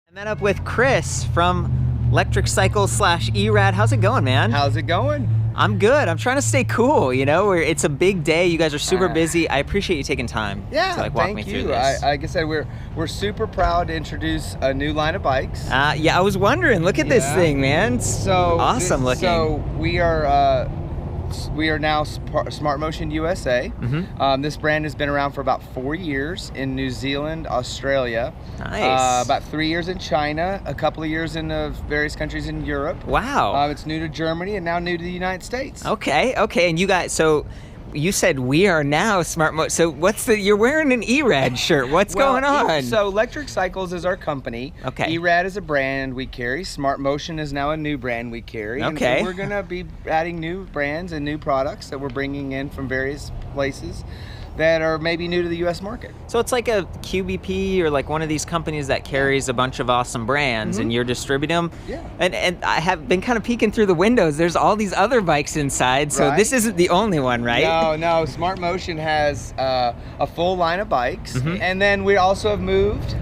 I met up with Chris from Lectric Cycles / e-RAD. How's it going, man? How's it going? I'm good. I'm trying to stay cool, you know? It's a big day. You guys are super busy. I appreciate you taking time to walk me through this. Like I said, we're super proud to introduce a new line of bikes. Yeah, I was wondering. Look at this thing, man. It's so awesome looking. So we are now SmartMotion USA. This brand has been around for about 4 years in New Zealand, Australia. Nice. About 3 years in China, a couple of years in various countries in Europe. Wow. It's new to Germany and now new to the United States. Okay. And you guys, so you said we are now SmartMotion. So you're wearing an e-RAD shirt. What's going on? So Lectric Cycles is our company. Okay. e-RAD is a brand we carry. SmartMotion is now a new brand we carry. Okay. And we're going to be adding new brands and new products that we're bringing in from various places that are maybe new to the U.S. market. So it's like a QBP or like one of these companies that carries a bunch of awesome brands and you're distributing them. Yeah. And I have been kind of peeking through the windows. There's all these other bikes inside. So this isn't the only one, right? No. SmartMotion has a full line of bikes. And then we also have moved.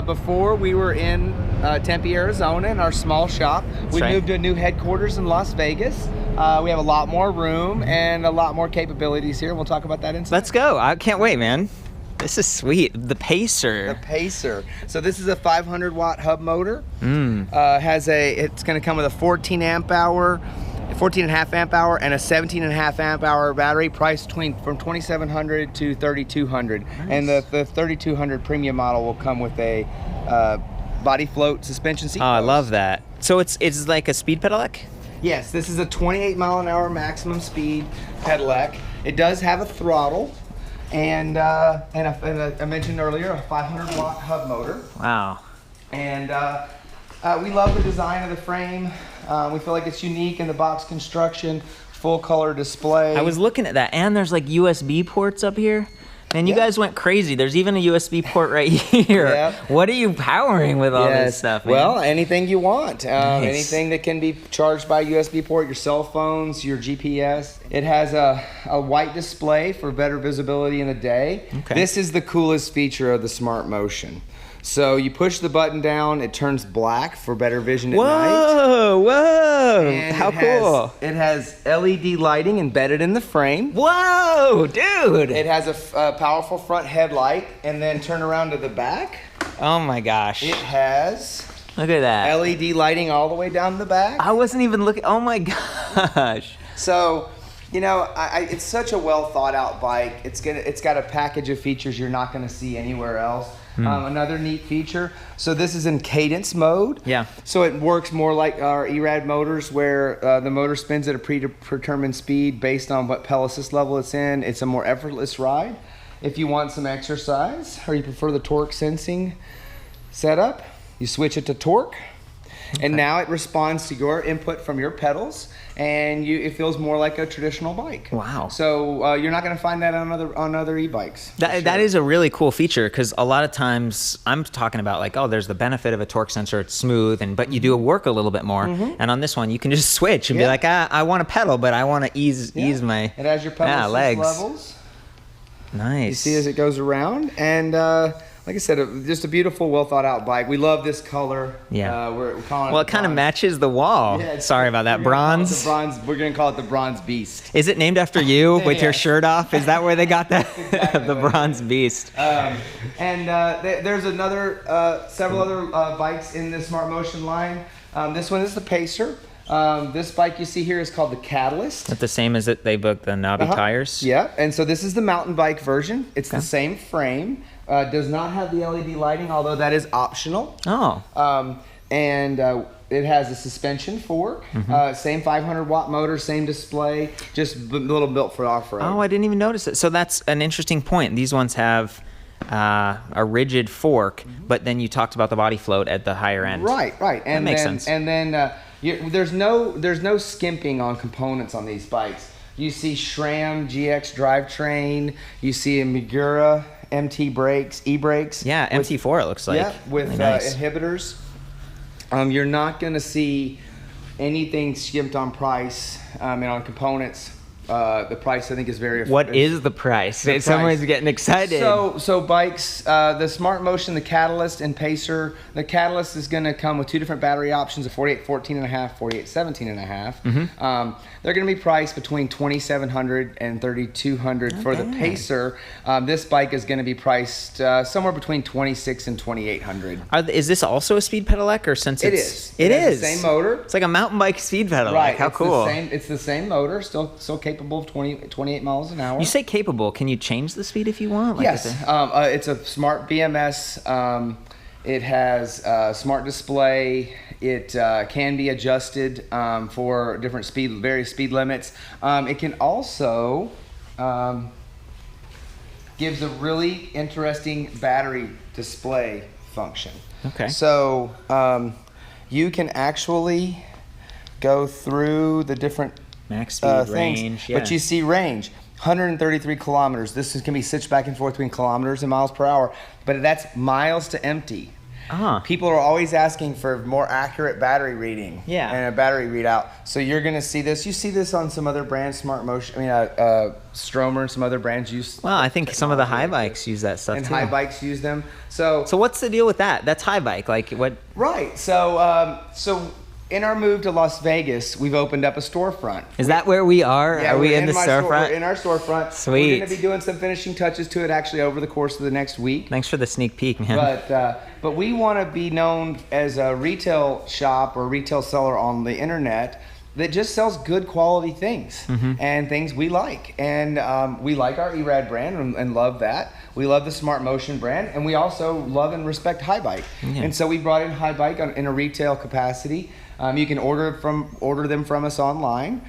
Before we were in Tempe, Arizona in our small shop. We moved to a new headquarters in Las Vegas. We have a lot more room and a lot more capabilities here. We'll talk about that in a second. Let's go. I can't wait, man. This is sweet. The Pacer. So this is a 500 watt hub motor. It's going to come with a 14 and a half amp hour and a 17 and a half amp hour battery, priced from $2,700 to $3,200. Nice. And the 3,200 premium model will come with a body float suspension seat. Oh, I love that. So it's like a speed pedelec? Yes, this is a 28 mile an hour maximum speed pedelec. It does have a throttle and I mentioned earlier a 500 watt hub motor. Wow. And we love the design of the frame. We feel like it's unique in the box construction, full color display. I was looking at that, and there's like USB ports up here. And you guys went crazy. There's even a USB port right here. What are you powering with all this stuff, man? Well, anything you want. Anything that can be charged by USB port, your cell phones, your GPS. It has a white display for better visibility in the day. Okay. This is the coolest feature of the SmartMotion. So you push the button down, it turns black for better vision at night. Whoa! And How cool! It has LED lighting embedded in the frame. Whoa, dude! It has a powerful front headlight, and then turn around to the back. Oh my gosh! It has look at that LED lighting all the way down the back. I wasn't even looking. Oh my gosh! So, you know, it's such a well thought out bike. It's got a package of features you're not going to see anywhere else. Another neat feature. So this is in cadence mode. Yeah. So it works more like our e-RAD motors, where the motor spins at a predetermined speed based on what Pedalist level it's in. It's a more effortless ride. If you want some exercise or you prefer the torque sensing setup, you switch it to torque. And now it responds to your input from your pedals, and it feels more like a traditional bike. Wow. So you're not going to find that on other e-bikes. That is a really cool feature, because a lot of times I'm talking about like, oh, there's the benefit of a torque sensor, it's smooth, but you do work a little bit more. And on this one, you can just switch and be like, I want to pedal, but I want to ease my It has your pedal legs. levels. Nice. You see as it goes around, and like I said, just a beautiful, well thought out bike. We love this color. Yeah. We're calling well, it kind of matches the wall. Yeah, sorry about that. Bronze. We're going to call it the Bronze Beast. Is it named after you with your shirt off? Is that where they got that? Exactly The Bronze Beast. There's several other bikes in the SmartMotion line. This one is the Pacer. This bike you see here is called the Catalyst. That's the same as they book the knobby tires? Yeah, and so this is the mountain bike version. It's the same frame. Does not have the LED lighting, although that is optional. Oh. It has a suspension fork, same 500 watt motor, same display, just a little built for off-road. Oh, I didn't even notice it. So that's an interesting point. These ones have a rigid fork, but then you talked about the body float at the higher end. Right. And that makes sense. And then there's no skimping on components on these bikes. You see SRAM GX drivetrain. You see a Magura MT brakes, e-brakes. Yeah, MT4 it looks like. Yeah, with really nice. inhibitors. You're not going to see anything skimped on price and on components The price, I think, is very. What is the price? Someone's getting excited. So bikes, the SmartMotion, the Catalyst, and Pacer. The Catalyst is going to come with two different battery options: a 48 14.5, 48 17.5. They're going to be priced between $2,700 and $3,200 for the Pacer. This bike is going to be priced somewhere between $2,600 and $2,800. Is this also a speed pedelec, or since it is? It is the same motor. It's like a mountain bike speed pedelec. Right. How cool! It's the same motor, still capable of 28 miles an hour. You say capable. Can you change the speed if you want? Yes. It's a smart BMS. It has smart display. It can be adjusted for different various speed limits. It can also gives a really interesting battery display function. Okay. So you can actually go through the different max speed, things, range, yeah. But you see range. 133 kilometers. This can be switched back and forth between kilometers and miles per hour, but that's miles to empty. People are always asking for more accurate battery reading and a battery readout. So you're going to see this. You see this on some other brands, SmartMotion. Stromer and some other brands use. Well, I think some of the high bikes use that stuff and too. high bikes use them. So what's the deal with that? That's high bike. Like what? Right. So in our move to Las Vegas, we've opened up a storefront. Is that where we are? Yeah, are we in the storefront? We're in our storefront. Sweet. We're going to be doing some finishing touches to it actually over the course of the next week. Thanks for the sneak peek, man. But we want to be known as a retail shop or retail seller on the internet that just sells good quality things and things we like. And we like our e-RAD brand and love that. We love the SmartMotion brand, and we also love and respect high bike. Yeah. And so we brought in high bike in a retail capacity. You can order them from us online,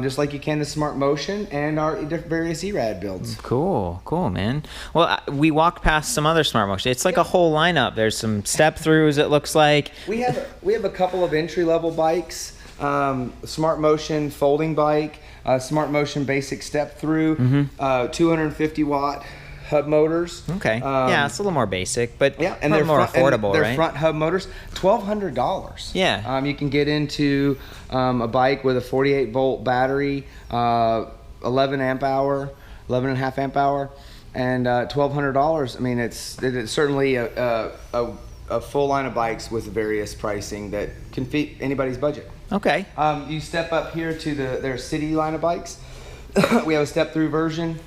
just like you can the SmartMotion and our various e-RAD builds. Cool, man. Well, we walked past some other SmartMotion. It's like a whole lineup. There's some step throughs. It looks like we have a couple of entry level bikes. SmartMotion folding bike, SmartMotion basic step through, 250 watt hub motors. Okay. Yeah, it's a little more basic, but and they're more affordable, they're right? Front hub motors, $1,200. Yeah. You can get into a bike with a 48 volt battery, 11 amp hour, 11 and a half amp hour, and $1,200. I mean, it's certainly a full line of bikes with various pricing that can fit anybody's budget. Okay. You step up here to their city line of bikes. We have a step through version.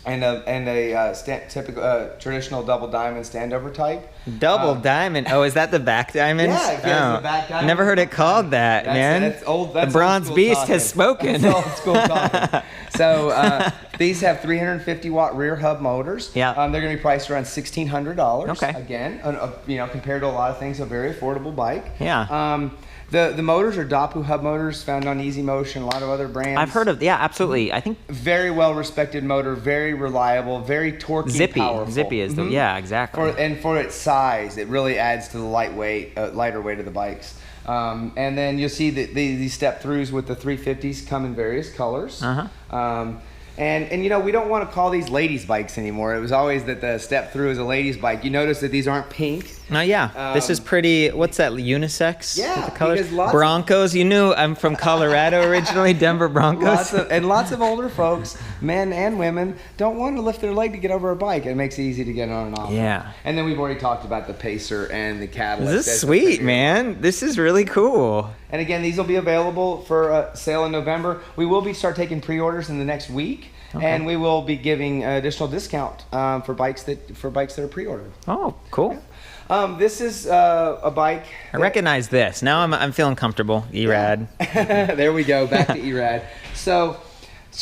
And a typical traditional double diamond standover type. Double diamond? Oh, is that the back diamond? Yeah, the back diamond. Never heard it called that, man. That's old. That's the Bronze Beast talking. has spoken. That's old school talking. So these have 350 watt rear hub motors. Yeah. They're going to be priced around $1,600. Okay. Again, compared to a lot of things, a very affordable bike. Yeah. The motors are Dapu hub motors found on Easy Motion, a lot of other brands. I've heard of, absolutely. I think very well respected motor, very reliable, very torquey, powerful. Zippy is the exactly. For its size, it really adds to the lighter weight of the bikes. And then you'll see that these step throughs with the 350s come in various colors. And we don't want to call these ladies' bikes anymore. It was always that the step through is a ladies' bike. You notice that these aren't pink. This is pretty, what's that, unisex? Yeah, with the colors? because Broncos. You knew I'm from Colorado originally, Denver Broncos. Lots of older folks, men and women, don't want to lift their leg to get over a bike. It makes it easy to get on and off. Yeah. And then we've already talked about the Pacer and the Catalyst. This is sweet, man. This is really cool. And again, these will be available for sale in November. We will start taking pre-orders in the next week. Okay. And we will be giving additional discount for bikes that are pre-ordered. Oh, cool. This is a bike. I recognize this. Now I'm feeling comfortable. e-RAD. Yeah. There we go. Back to e-RAD. So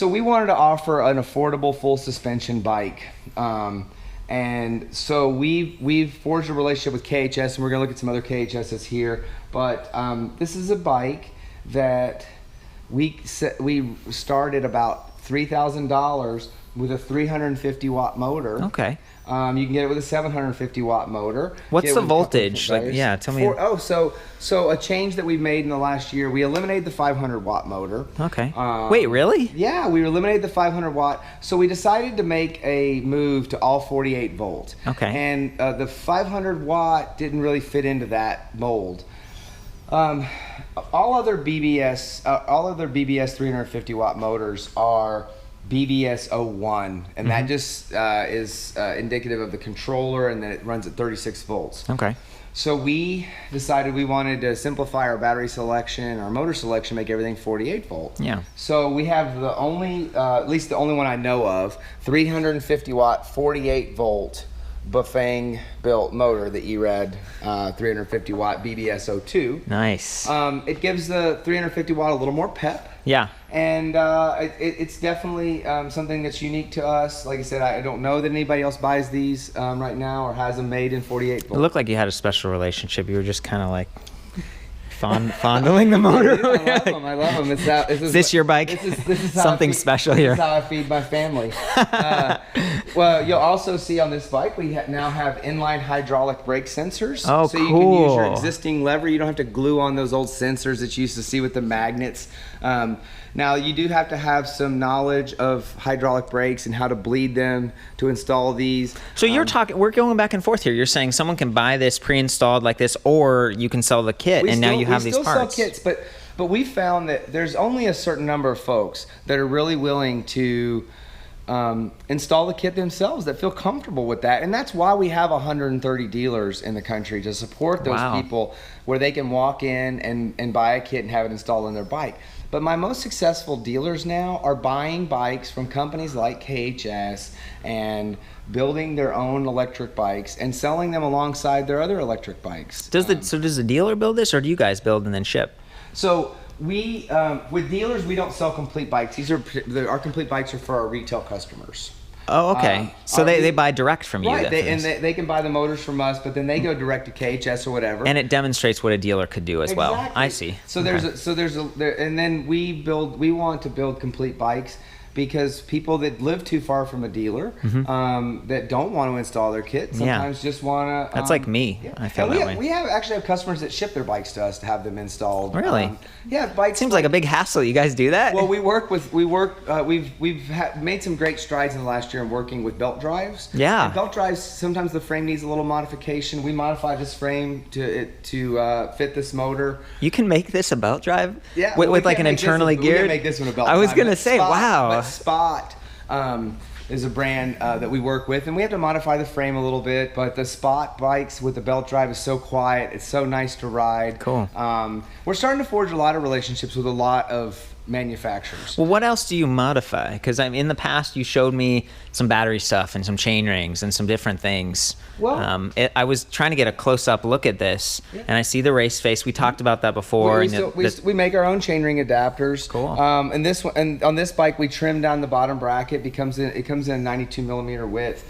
we wanted to offer an affordable full suspension bike. And so we've forged a relationship with KHS, and we're going to look at some other KHSs here. But this is a bike that we started about $3,000 with a 350 watt motor. Okay. You can get it with a 750 watt motor. What's the voltage? Tell me. So a change that we've made in the last year, we eliminated the 500 watt motor. Okay. Wait, really? Yeah, we eliminated the 500 watt. So we decided to make a move to all 48 volt. Okay. And the 500 watt didn't really fit into that mold. all other BBS 350 watt motors are BBS 01, and that just is indicative of the controller, and then it runs at 36 volts. Okay. So we decided we wanted to simplify our battery selection, our motor selection, make everything 48 volt. Yeah. So we have the only, at least the only one I know of, 350 watt, 48 volt Bafang built motor, the e-RAD 350 watt BBS 02. Nice. It gives the 350 watt a little more pep. Yeah. And it's definitely something that's unique to us. Like I said, I don't know that anybody else buys these right now or has them made in 48 It volt. looked like you had a special relationship. You were just kind of like fondling the motor. I love them. Is this your bike? This is Something special here. This is how I feed my family. Well, you'll also see on this bike we now have inline hydraulic brake sensors. Oh, so you can use your existing lever. You don't have to glue on those old sensors that you used to see with the magnets. Now you do have to have some knowledge of hydraulic brakes and how to bleed them to install these. So you're talking, we're going back and forth here. You're saying someone can buy this pre-installed like this, or you can sell the kit, and now you have these parts. We still sell kits, but we found that there's only a certain number of folks that are really willing to install the kit themselves, that feel comfortable with that. And that's why we have 130 dealers in the country to support those people, where they can walk in and buy a kit and have it installed on their bike. But my most successful dealers now are buying bikes from companies like KHS and building their own electric bikes and selling them alongside their other electric bikes. Does the dealer build this, or do you guys build and then ship? So we, with dealers, we don't sell complete bikes. Our complete bikes are for our retail customers. Oh, okay. So they buy direct from you. Right, they can buy the motors from us, but then they go direct to KHS or whatever. And it demonstrates what a dealer could do as well. I see. So and then we want to build complete bikes, because people that live too far from a dealer, that don't want to install their kit, sometimes just want to. That's like me. Yeah. I feel that way. We actually have customers that ship their bikes to us to have them installed. Really? Yeah, bikes. Seems like a big hassle. You guys do that? Well, we've made some great strides in the last year in working with belt drives. Yeah. And belt drives, sometimes the frame needs a little modification. We modified this frame to fit this motor. You can make this a belt drive? Yeah. With like an internally geared? We can make this one a belt drive. I was going to say, wow. Spot is a brand that we work with, and we have to modify the frame a little bit, but the Spot bikes with the belt drive is so quiet. It's so nice to ride. Cool. We're starting to forge a lot of relationships with a lot of manufacturers. Well, what else do you modify? Because in the past you showed me some battery stuff and some chain rings and some different things. Well, I was trying to get a close-up look at this, and I see the race face. We talked about that before. We make our own chainring adapters. Cool. And on this bike we trim down the bottom bracket. It comes in a 92 millimeter width.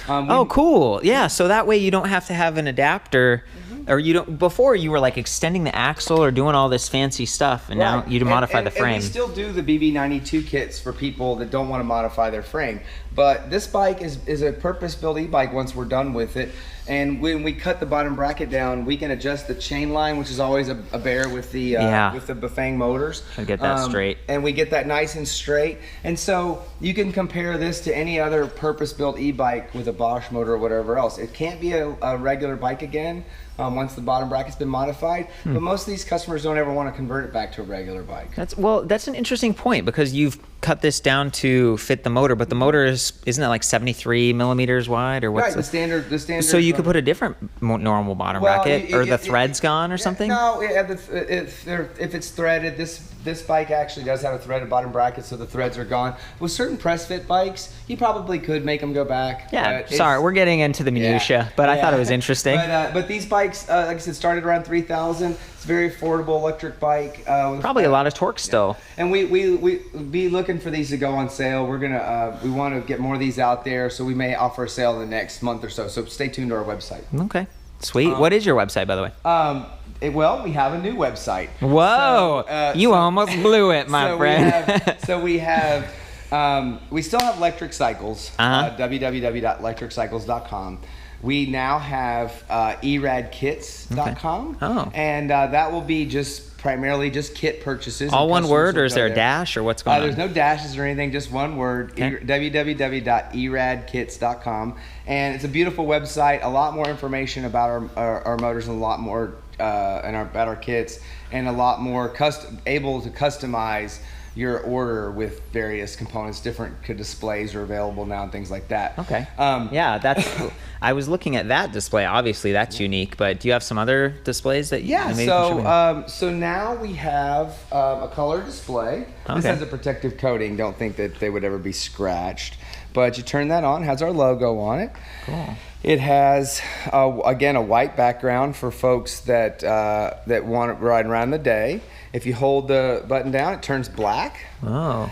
Cool. Yeah, so that way you don't have to have an adapter, or you don't. Before you were like extending the axle or doing all this fancy stuff, and now you modify the frame. And we still do the BB92 kits for people that don't want to modify their frame. But this bike is a purpose-built e-bike once we're done with it. And when we cut the bottom bracket down, we can adjust the chain line, which is always a bear with the Bafang motors. I get that straight. And we get that nice and straight. And so you can compare this to any other purpose-built e-bike with a Bosch motor or whatever else. It can't be a regular bike again once the bottom bracket's been modified. But most of these customers don't ever want to convert it back to a regular bike. That's an interesting point, because you've cut this down to fit the motor, but the motor isn't it like 73 millimeters wide, or what's the standard? So you could put a different normal bottom bracket, or the thread's gone or something? No, if it's threaded, this bike actually does have a threaded bottom bracket, so the threads are gone. With certain press fit bikes, you probably could make them go back. Yeah, sorry, we're getting into the minutia, but I thought it was interesting. But these bikes, like I said, started around 3,000. It's a very affordable electric bike. Probably a lot of torque still. And we be looking for these to go on sale. We want to get more of these out there, so we may offer a sale in the next month or so. So stay tuned to our website. Okay, sweet. What is your website, by the way? We have a new website. Whoa! You almost blew it, my friend. We still have Lectric Cycles. www.electriccycles.com. we now have e-RADkits.com. Okay. Oh. And that will be primarily just kit purchases. All one word, or is there a dash, or what's going on? There's no dashes or anything, just one word, Okay. www.eradkits.com. And it's a beautiful website, a lot more information about our motors, and a lot more about our kits, and a lot more able to customize your order with various components. Different displays are available now and things like that. Okay. Yeah, I was looking at that display. Obviously, that's unique. But do you have some other displays that? Yeah. maybe can show me? So now we have a color display. Okay. This has a protective coating. Don't think that they would ever be scratched. But you turn that on. It has our logo on it. Cool. It has again a white background for folks that want to ride around the day. If you hold the button down, it turns black. Oh.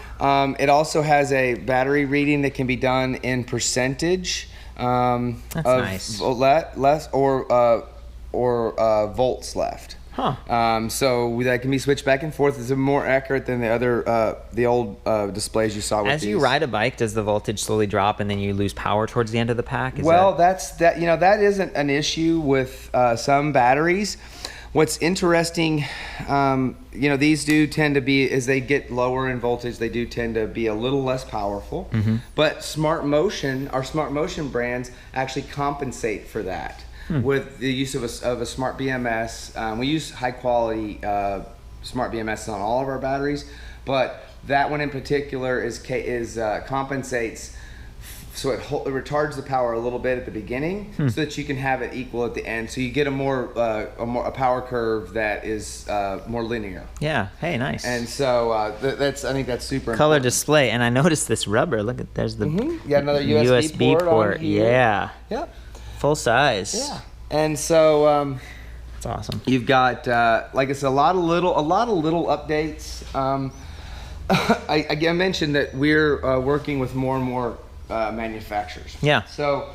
It also has a battery reading that can be done in percentage That's nice. less or volts left. Huh. So that can be switched back and forth. It's more accurate than the old displays you saw with As these. you ride a bike, does the voltage slowly drop and then you lose power towards the end of the pack? That isn't an issue with some batteries. What's interesting, these do tend to be, as they get lower in voltage, they do tend to be a little less powerful. Mm-hmm. But our SmartMotion brands actually compensate for that with the use of a smart BMS. We use high quality smart BMS on all of our batteries, but that one in particular compensates. So it retards the power a little bit at the beginning, so that you can have it equal at the end. So you get a power curve that is more linear. Yeah. Hey, nice. And so I think that's super Color important. display, and I noticed this rubber. Look at there's the You got another USB port on here. Yeah. Yep. Full size. Yeah. And so That's awesome. you've got like I said, a lot of little updates. I mentioned that we're working with more and more manufacturers. Yeah. So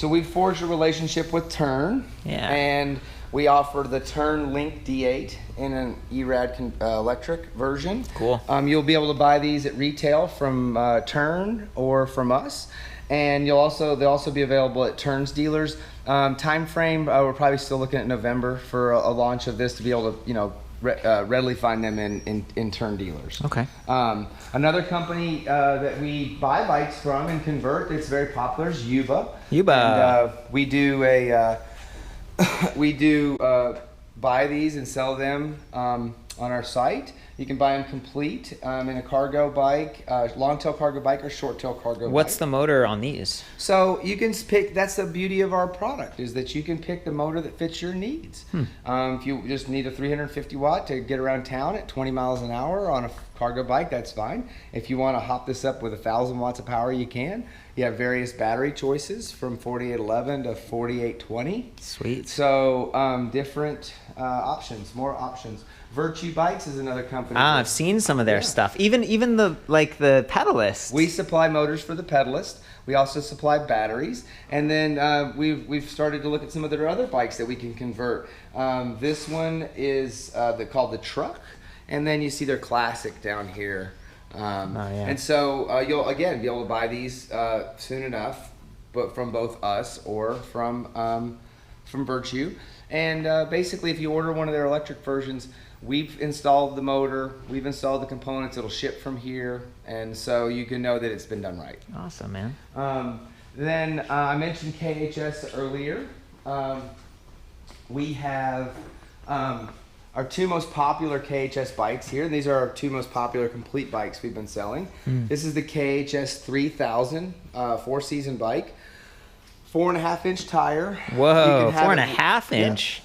we've forged a relationship with Tern. Yeah. And we offer the Tern Link D8 in an e-RAD electric version. Cool. You'll be able to buy these at retail from Tern or from us, and they'll also be available at Tern's dealers. Time frame, we're probably still looking at November for a launch of this, to be able to readily find them in Tern dealers. Okay. Another company that we buy bikes from and convert that's very popular is Yuba. Yuba. And we do buy these and sell them on our site. You can buy them complete in a cargo bike, long-tail cargo bike, or short-tail cargo bike. What's the motor on these? So you can pick. That's the beauty of our product, is that you can pick the motor that fits your needs. If you just need a 350 watt to get around town at 20 miles an hour on a cargo bike, that's fine. If you want to hop this up with 1,000 watts of power, you can. You have various battery choices from 4811 to 4820. Sweet. So different options, more options. Virtue Bikes is another company. I've seen some of their stuff. Even the Pedalist. We supply motors for the Pedalist. We also supply batteries, and then we've started to look at some of their other bikes that we can convert. This one is called the Truck, and then you see their Classic down here. Yeah. And so you'll again be able to buy these soon enough, but from both us or from Virtue. And basically, if you order one of their electric versions, we've installed the motor, we've installed the components, it'll ship from here, and so you can know that it's been done right. Awesome, man. Then I mentioned KHS earlier. We have our two most popular KHS bikes here, and these are our two most popular complete bikes we've been selling. This is the KHS 3000 4-season bike. 4.5-inch tire. Whoa, 4.5 inch.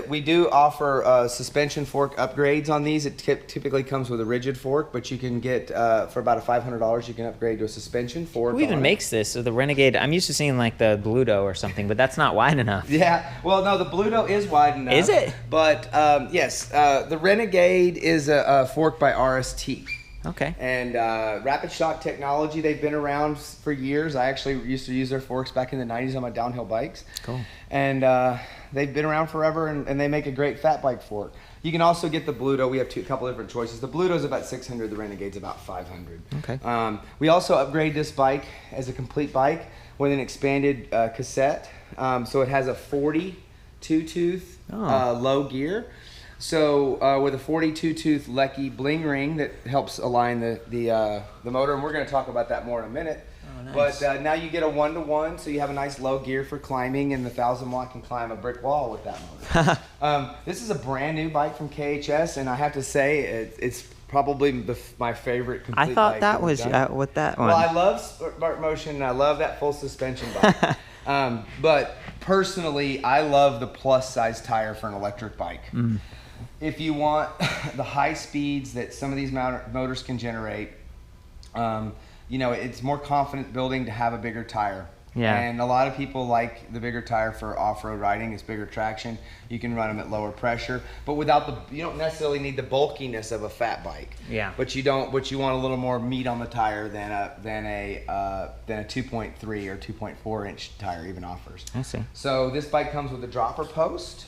We do offer suspension fork upgrades on these. It typically comes with a rigid fork, but you can get for about $500. You can upgrade to a suspension fork. Who even makes this? So the Renegade. I'm used to seeing like the Bluto or something, but that's not wide enough. Yeah. Well, no, the Bluto is wide enough. Is it? But yes, the Renegade is a fork by RST. Okay. And Rapid Shock Technology, they've been around for years. I actually used to use their forks back in the 90s on my downhill bikes. Cool. And they've been around forever, and they make a great fat bike fork. You can also get the Bluto. We have a couple different choices. The Bluto's about $600, the Renegade's about $500. Okay. We also upgrade this bike as a complete bike with an expanded cassette So it has a 42 tooth low gear. So with a 42 tooth Lekkie bling ring that helps align the motor, and we're going to talk about that more in a minute. Oh, nice. But now you get a 1-to-1, so you have a nice low gear for climbing, and the 1000-watt can climb a brick wall with that motor. This is a brand new bike from KHS, and I have to say it's probably my favorite complete I thought bike that was with that one. Well, I love SmartMotion, and I love that full suspension bike. But personally, I love the plus size tire for an electric bike. If you want the high speeds that some of these motors can generate, you know, it's more confident building to have a bigger tire. Yeah. And a lot of people like the bigger tire for off-road riding. It's bigger traction. You can run them at lower pressure, but without you don't necessarily need the bulkiness of a fat bike. Yeah. But you want a little more meat on the tire than a 2.3 or 2.4 inch tire even offers. I see. So this bike comes with a dropper post.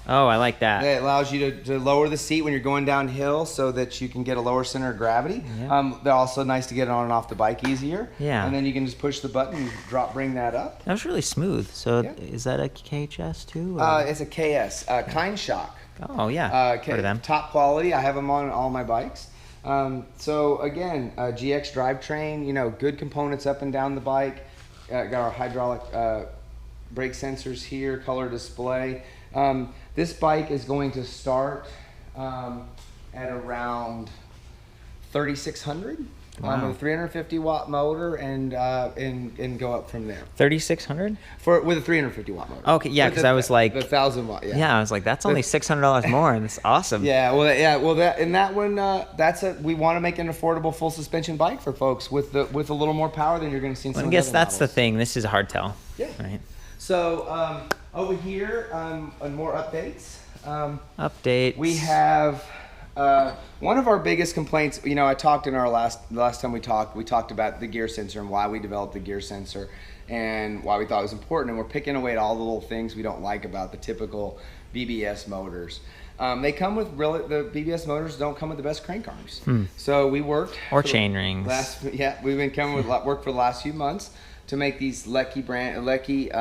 Oh, I like that. It allows you to lower the seat when you're going downhill so that you can get a lower center of gravity. Yeah. They're also nice to get on and off the bike easier. Yeah. And then you can just push the button and bring that up. That was really smooth. So Yeah. is that a KHS too? Or? It's a KS, Kind Shock. Oh, yeah. Heard of them. Top quality. I have them on all my bikes. So again, GX drivetrain, you know, good components up and down the bike. Got our hydraulic brake sensors here, color display. This bike is going to start at around 3,600 Wow. with a 350 watt motor and go up from there. 3,600? With a 350 watt motor. Okay, yeah, because I was like, the 1,000 watt. Yeah. yeah, I was like, that's only $600 more, and it's awesome. Yeah, well, that one, we want to make an affordable full suspension bike for folks with a little more power than you're going to see in some I of the guess other that's the models. thing. This is a hard tell. Yeah. Right. So over here, on more updates. Updates. We have one of our biggest complaints. You know, I talked in our last time we talked about the gear sensor and why we developed the gear sensor and why we thought it was important. And we're picking away at all the little things we don't like about the typical BBS motors. They come with the BBS motors don't come with the best crank arms. So we worked Or chain rings. We've been coming with work for the last few months to make these Lekkie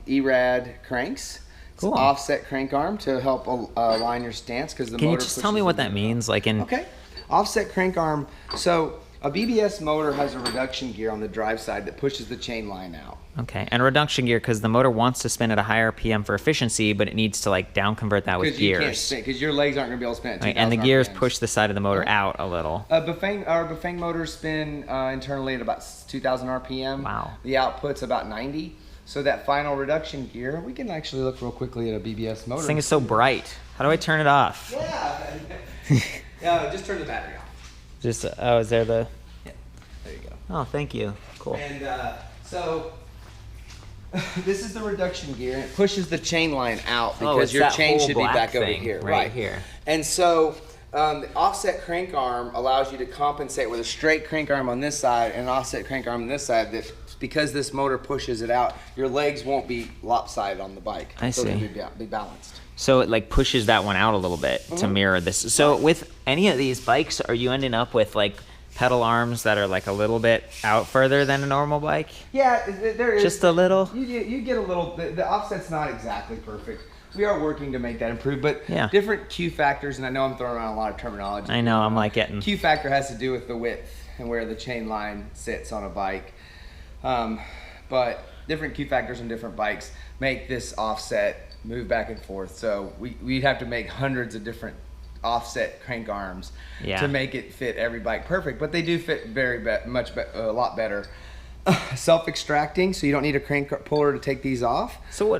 e-RAD cranks. Cool. Offset crank arm to help align your stance because the Can you motor just tell me pushes what the that motor means? Like in Okay. Offset crank arm. So a BBS motor has a reduction gear on the drive side that pushes the chain line out. Okay, and reduction gear because the motor wants to spin at a higher RPM for efficiency, but it needs to like down convert that with Because you can't gears. spin, because your legs aren't going to be able to spin at 2,000 Right, and the gears RPMs. push the side of the motor out a little. Our Bafang motors spin internally at about 2,000 RPM. Wow. The output's about 90. So that final reduction gear, we can actually look real quickly at a BBS motor. This thing is so bright. How do I turn it off? Yeah. Just turn the battery off. Just is there the? Yeah. There you go. Oh, thank you. Cool. And so this is the reduction gear, and it pushes the chain line out Oh, because it's your that chain whole should be black back over thing here, right here. And so the offset crank arm allows you to compensate with a straight crank arm on this side and an offset crank arm on this side. That because this motor pushes it out, your legs won't be lopsided on the bike. I so see. They'll be balanced. So it like pushes that one out a little bit to mirror this. So with any of these bikes, are you ending up with like pedal arms that are like a little bit out further than a normal bike? Yeah, there is. Just a little? You get a little. The offset's not exactly perfect. We are working to make that improve, but Yeah. different Q factors, and I know I'm throwing around a lot of terminology. I know, I'm like getting... Q factor has to do with the width and where the chain line sits on a bike. But different Q factors on different bikes make this offset move back and forth. So we'd have to make hundreds of different offset crank arms to make it fit every bike perfect, but they do fit a lot better. Self-extracting, so you don't need a crank puller to take these off. So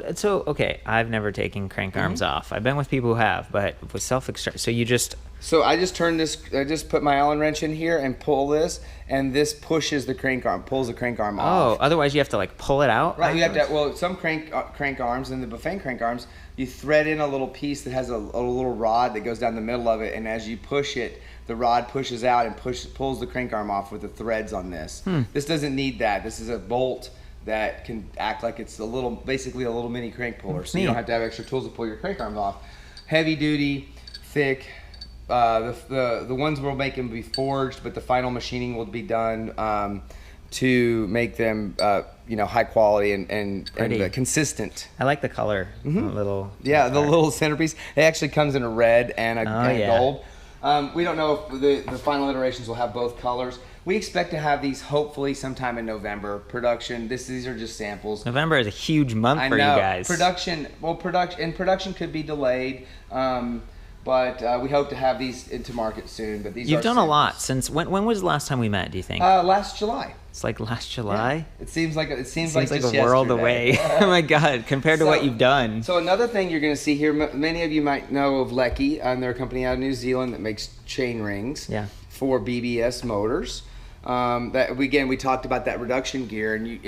okay, I've never taken crank arms off. I've been with people who have, but with self-extract, so you just... So I just put my Allen wrench in here and pull this, and this pushes the crank arm, pulls the crank arm off. Oh, otherwise you have to like pull it out? Right, you have to, well, some crank arms and the Bafang crank arms, you thread in a little piece that has a little rod that goes down the middle of it, and as you push it, the rod pushes out and pulls the crank arm off with the threads on this. This doesn't need that. This is a bolt that can act like it's basically a little mini crank puller, so you don't have to have extra tools to pull your crank arms off. Heavy duty, thick. The ones we'll make them be forged, but the final machining will be done to make them high quality and consistent. I like the color. A little. Yeah, the little centerpiece. It actually comes in a red and a gold. We don't know if the final iterations will have both colors. We expect to have these hopefully sometime in November. Production. These are just samples. November is a huge month for you guys. Production could be delayed. But we hope to have these into market soon. But You've done a lot since when was the last time we met? Do you think? Last July. It's like last July. Yeah. It seems like just a world away. Oh my God! Compared to what you've done. So another thing you're going to see here. Many of you might know of Lekkie, and they're a company out of New Zealand that makes chain rings for BBS motors. We talked about that reduction gear, and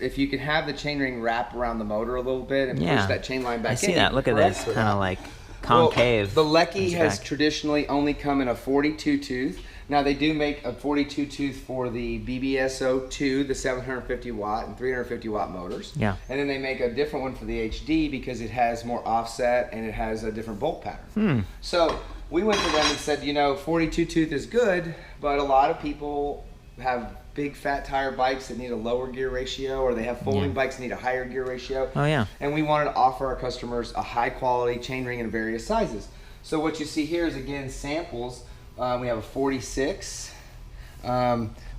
if you can have the chain ring wrap around the motor a little bit and push that chain line back in. I see that. Look at this, kind of like concave. Well, the Lekkie has traditionally only come in a 42 tooth. Now they do make a 42 tooth for the BBS02, the 750 watt and 350 watt motors. Yeah. And then they make a different one for the HD because it has more offset and it has a different bolt pattern. So we went to them and said, 42 tooth is good, but a lot of people have big fat tire bikes that need a lower gear ratio, or they have folding bikes that need a higher gear ratio. Oh yeah. And we wanted to offer our customers a high quality chain ring in various sizes. So what you see here is again samples. We have a 46.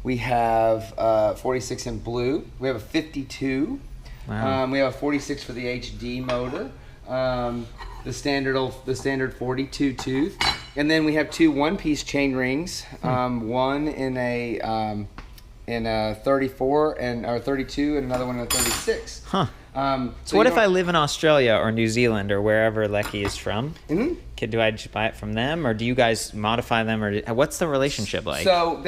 We have 46 in blue. We have a 52. Wow. We have a 46 for the HD motor. The standard 42 tooth, and then we have two one-piece chain rings. One in a 34 or 32, and another one in a 36. Huh. So what if I live in Australia or New Zealand or wherever Lekkie is from? Do I just buy it from them, or do you guys modify them, or what's the relationship like? So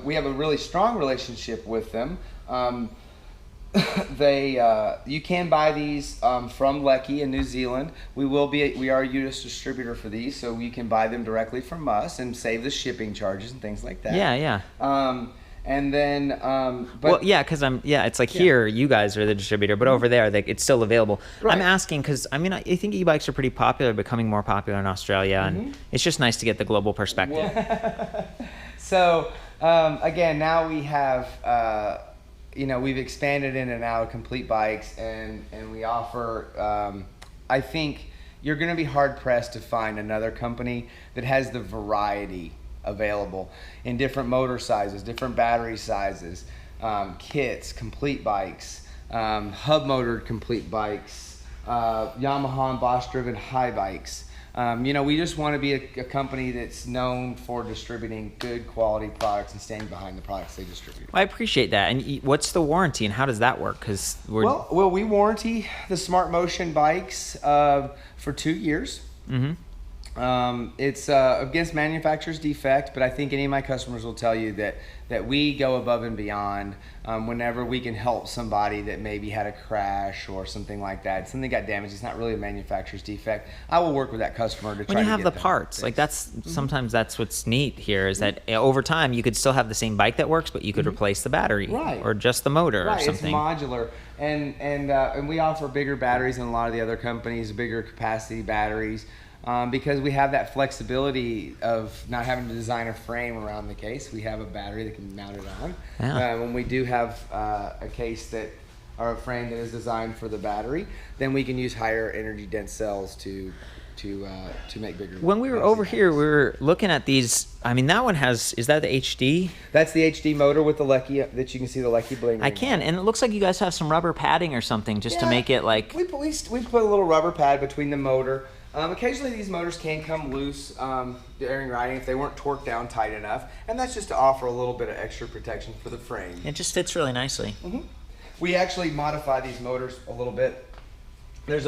we have a really strong relationship with them. You can buy these from Lekkie in New Zealand. We are a US distributor for these, so you can buy them directly from us and save the shipping charges and things like that. Yeah. And then, it's like here you guys are the distributor, but over there it's still available. Right. I'm asking because I think e-bikes are pretty popular, becoming more popular in Australia, and it's just nice to get the global perspective. So again, now we have. We've expanded in and out of complete bikes, and we offer, I think you're going to be hard pressed to find another company that has the variety available in different motor sizes, different battery sizes, kits, complete bikes, hub motored complete bikes, Yamaha and Bosch driven high bikes. We just want to be a company that's known for distributing good quality products and standing behind the products they distribute. I appreciate that. And what's the warranty, and how does that work? Because we warranty the SmartMotion bikes for 2 years. It's against manufacturer's defect, but I think any of my customers will tell you that we go above and beyond whenever we can help somebody that maybe had a crash or something like that. Something got damaged. It's not really a manufacturer's defect. I will work with that customer to try to get when you have the parts, like sometimes that's what's neat here is that over time you could still have the same bike that works, but you could replace the battery or just the motor or something. It's modular, and we offer bigger batteries than a lot of the other companies, bigger capacity batteries. Because we have that flexibility of not having to design a frame around the case. We have a battery that can mount it on. When we do have a case or a frame that is designed for the battery, then we can use higher energy dense cells to make bigger. When we were over here, we were looking at these. I mean, that one is that the HD? That's the HD motor with the Lekkie that you can see the Lekkie bling. I can, and it looks like you guys have some rubber padding or something just to make it like. We put a little rubber pad between the motor. Occasionally these motors can come loose during riding if they weren't torqued down tight enough, and that's just to offer a little bit of extra protection for the frame. It just fits really nicely. We actually modify these motors a little bit. There's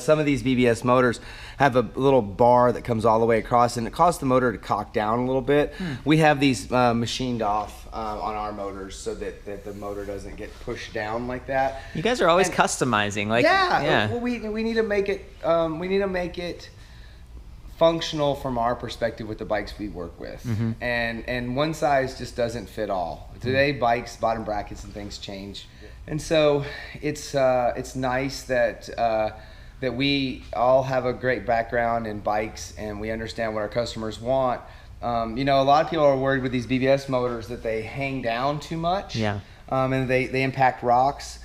some of these BBS motors have a little bar that comes all the way across, and it causes the motor to cock down a little bit. We have these machined off on our motors so that the motor doesn't get pushed down like that. You guys are always customizing, like Well, we need to make it functional from our perspective with the bikes we work with, and one size just doesn't fit all. Today, bikes, bottom brackets, and things change. And so it's nice that we all have a great background in bikes, and we understand what our customers want, You know, a lot of people are worried with these BBS motors that they hang down too much. Yeah. And they impact rocks.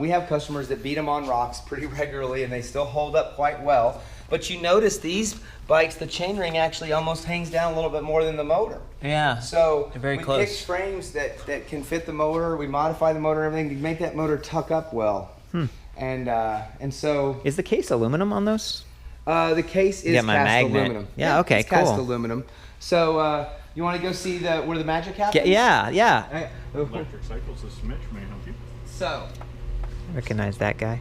We have customers that beat them on rocks pretty regularly and they still hold up quite well. But you notice these bikes, the chainring actually almost hangs down a little bit more than the motor. Yeah. So they're very we close. pick frames that can fit the motor. We modify the motor and everything to make that motor tuck up well. And so Is the case aluminum on those? the case is Get my cast magnet. aluminum. Yeah, okay, it's cast cool. aluminum. So you want to go see where the magic happens? Yeah. Lectric Cycles, this is Mitch. May I help you? So I recognize that guy.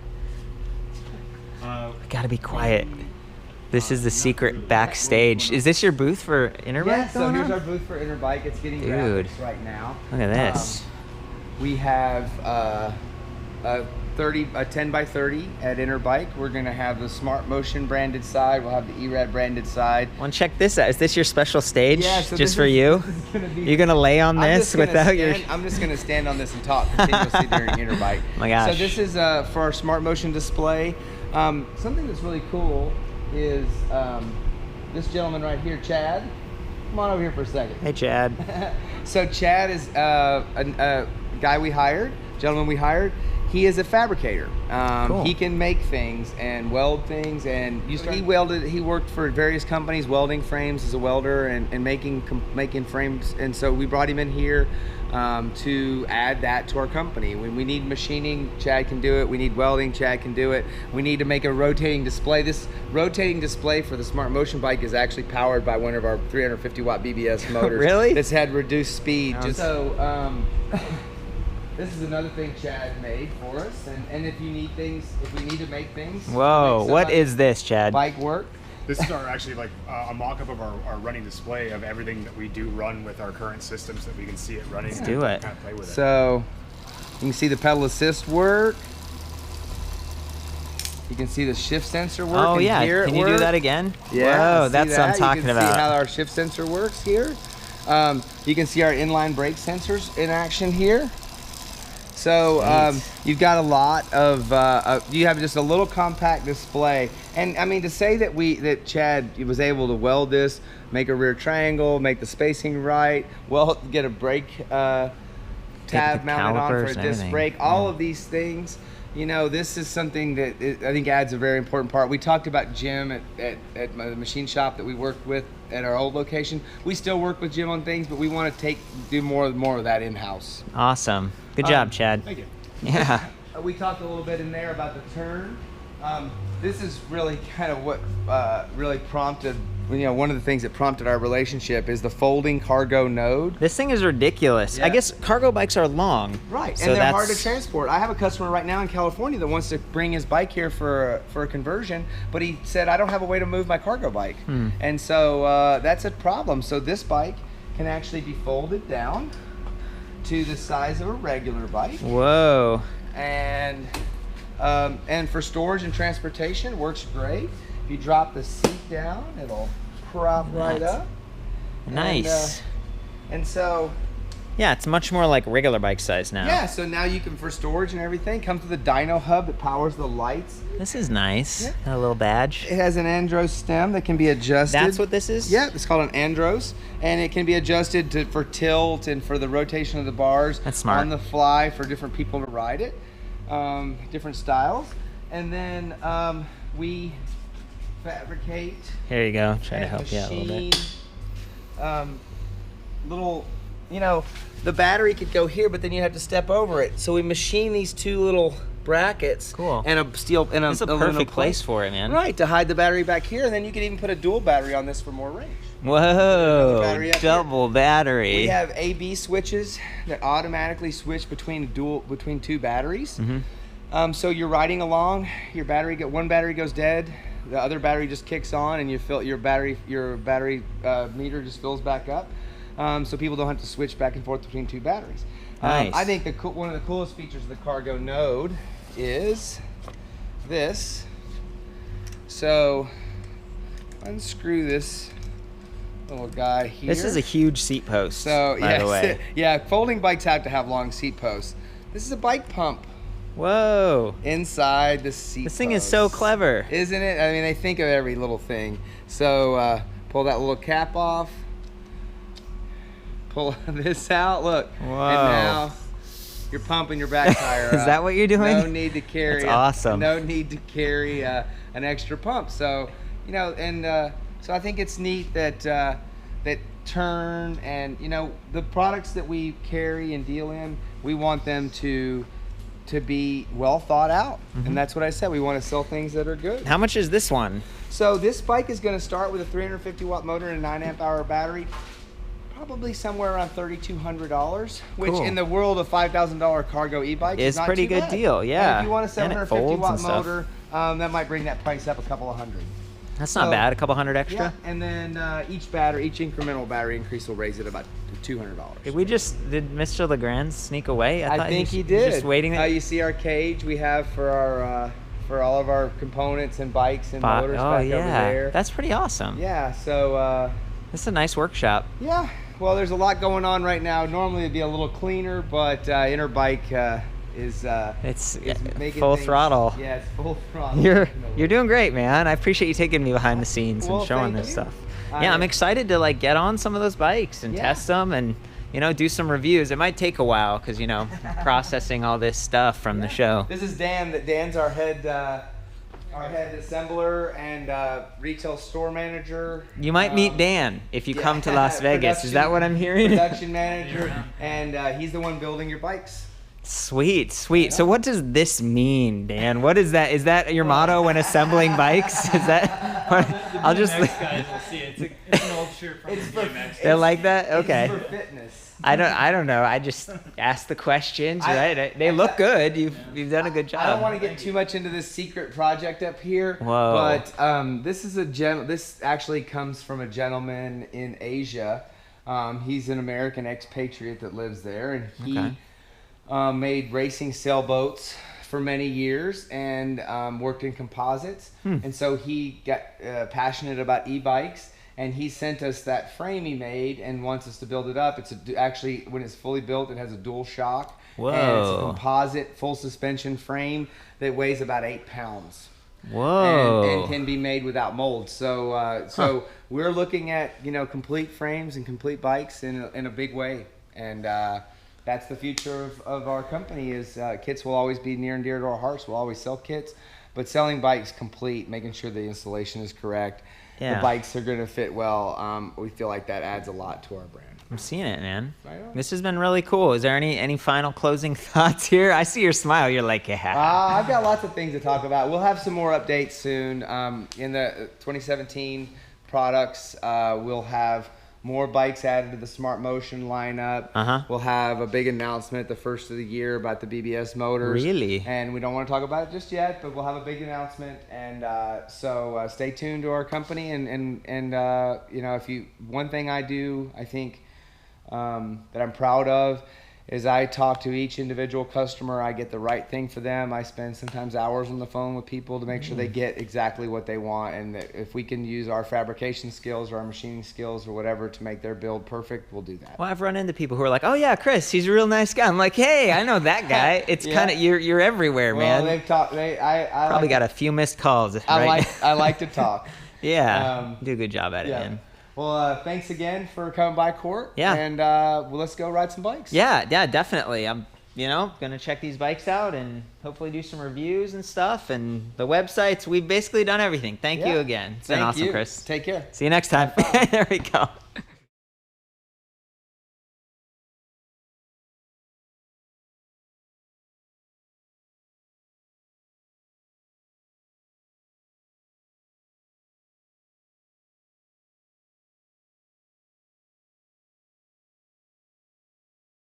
I gotta be quiet. This is the secret backstage. Is this your booth for Interbike? yeah, so going here's on? our booth for Interbike. It's getting Dude. graphics right now. Look at this. We have a 10 by 30 at Interbike. We're gonna have the SmartMotion branded side. We'll have the e-RAD branded side. Well, check this out. Is this your special stage? Yeah, so just this for is- you? this is gonna be- You're gonna lay on I'm this just gonna without your. I'm just gonna stand on this and talk continuously during Interbike. My gosh. So this is for our SmartMotion display. Something that's really cool is this gentleman right here, Chad. Come on over here for a second. Hey, Chad. So Chad is a guy we hired, gentleman we hired. He is a fabricator. Cool. He can make things and weld things, and he worked for various companies welding frames as a welder and making frames. And so we brought him in here to add that to our company. When we need machining, Chad can do it. We need welding, Chad can do it. We need to make a rotating display. This rotating display for the SmartMotion bike is actually powered by one of our 350 watt BBS motors. Really? That's had reduced speed. Sounds- This is another thing Chad made for us, and if you need things, if we need to make things. Whoa, make what somebody- is this, Chad? bike work? This is actually like a mock-up of our running display of everything that we do run with our current systems, that we can see it running. Let's and do it. Kind of play with it. So you can see the pedal assist work. You can see the shift sensor work. Oh and yeah, hear it can you do work. that again? Yeah, Whoa, see that's what I'm that? talking You can about. see how our shift sensor works here. You can see our inline brake sensors in action here. So you've got a lot of, you have just a little compact display. And I mean, to say that Chad was able to weld this, make a rear triangle, make the spacing right, get a brake tab the mounted on for a calipers and disc everything. brake, all of these things. You know, this is something that I think adds a very important part. We talked about Jim at the machine shop that we worked with at our old location. We still work with Jim on things, but we want to do more of that in-house. Awesome. Good job, Chad. Thank you. Yeah. We talked a little bit in there about the Tern. This is really kind of what really prompted, one of the things that prompted our relationship is the folding cargo node. This thing is ridiculous. I Yeah. guess cargo bikes are long. Right, So and they're hard to that's- transport. I have a customer right now in California that wants to bring his bike here for a conversion, but he said, I don't have a way to move my cargo bike. And so that's a problem. So this bike can actually be folded down to the size of a regular bike. Whoa. And for storage and transportation, works great. If you drop the seat down, it'll prop right Nice. up. Nice. And so, Yeah, it's much more like regular bike size now. yeah, so now you can, for storage and everything, comes with a dyno hub that powers the lights. This is nice. Yeah. Got a little badge. It has an Andros stem that can be adjusted. That's what this is? Yeah, it's called an Andros, and it can be adjusted for tilt and for the rotation of the bars. That's smart. On the fly for different people to ride it, different styles. And then we fabricate Here you go. Try to and help you out a little machine, bit. little, the battery could go here, but then you have to step over it. So we machine these two little brackets. Cool. And a steel and This is a aluminum perfect place plate. for it, man. Right, to hide the battery back here, and then you can even put a dual battery on this for more range. Whoa. battery up here. Double battery. We have AB switches that automatically switch between two batteries. So you're riding along, one battery goes dead, the other battery just kicks on, and you fill your battery meter just fills back up. So people don't have to switch back and forth between two batteries. Nice. I think one of the coolest features of the cargo node is this. So unscrew this little guy here. This is a huge seat post, So by the way. yeah, folding bikes have to have long seat posts. This is a bike pump Whoa. inside the seat. This thing is so post. clever. Isn't it? I mean, they think of every little thing. So pull that little cap off. pull this out. Look. Whoa. And now you're pumping your back tire. Is that what you're doing? No need to carry. That's awesome. No need to carry an extra pump. So, you know, and so I think it's neat that that Tern and, you know, the products that we carry and deal in, we want them to be well thought out. And that's what I said. We want to sell things that are good. How much is this one? So this bike is going to start with a 350 watt motor and a 9 amp hour battery. Probably somewhere around $3,200, which Cool. in the world of $5,000 cargo e-bikes is It's not pretty too good bad. deal, yeah. And if you want a And it 750 folds watt and stuff. motor, that might bring that price up a couple of hundred. That's not So, bad. A couple hundred extra. Yeah, and then each incremental battery increase will raise it about $200. Did Mr. Legrand sneak away? I thought think he he was did. Just waiting. You see our cage we have for our for all of our components and bikes and motors Oh back over yeah, there. that's pretty awesome. Yeah, so This is a nice workshop. yeah. Well, there's a lot going on right now. Normally it'd be a little cleaner, but Inner Bike is It's making full things- throttle. Yeah, it's full throttle. You're doing great, man. I appreciate you taking me behind the scenes Well, and showing thank this you. stuff. Yeah, I'm excited to like get on some of those bikes and Yeah. test them and, you know, do some reviews. It might take a while because, you know, processing all this stuff from the show. This is Dan. Dan's our head assembler and retail store manager. You might meet Dan if you yeah, come to Las Vegas. Is that what I'm hearing? Production manager, and he's the one building your bikes. Sweet, sweet. So what does this mean, Dan? What is that? Is that your motto when assembling bikes? Is that? I'll just. BMX guys will see it. It's an old shirt from the BMX. They like that? Okay. It's for fitness. I don't know. I just ask the questions, I- right? They look good. You've done a good job. I don't want to get too much into this secret project up here. Whoa. But this is this actually comes from a gentleman in Asia. He's an American expatriate that lives there, and he Okay. made racing sailboats for many years and worked in composites. And so he got passionate about e-bikes. And he sent us that frame he made and wants us to build it up. It's actually, when it's fully built, it has a dual shock. Whoa. And it's a composite full suspension frame that weighs about 8 pounds. Whoa. And can be made without molds. So we're looking at, you know, complete frames and complete bikes in a big way. And that's the future of our company is kits will always be near and dear to our hearts. We'll always sell kits. But selling bikes complete, making sure the installation is correct. Yeah. The bikes are going to fit well. We feel like that adds a lot to our brand. I'm seeing it, man. Right on. This has been really cool. Is there any final closing thoughts here? I see your smile. You're like, yeah. I've got lots of things to talk about. We'll have some more updates soon. In the 2017 products, we'll have more bikes added to the SmartMotion lineup. We'll have a big announcement at the first of the year about the BBS motors. Really? And we don't want to talk about it just yet, but we'll have a big announcement. And so stay tuned to our company. And you know, one thing I do, I think that I'm proud of is I talk to each individual customer. I get the right thing for them. I spend sometimes hours on the phone with people to make sure they get exactly what they want. And that if we can use our fabrication skills or our machining skills or whatever to make their build perfect, we'll do that. Well, I've run into people who are like, oh yeah, Chris, he's a real nice guy. I'm like, hey, I know that guy. It's Yeah. kind of you're everywhere, Well, man. they've talked. I Probably got a few missed calls. Right? I like to talk. Yeah. Do a good job at it, Yeah. man. Well, thanks again for coming by, Court. Yeah. And well, let's go ride some bikes. Yeah, definitely. I'm, gonna check these bikes out and hopefully do some reviews and stuff. And the websites, we've basically done everything. Thank you Yeah. again. It's been Thank awesome, you. Chris. Take care. See you next time. There we go.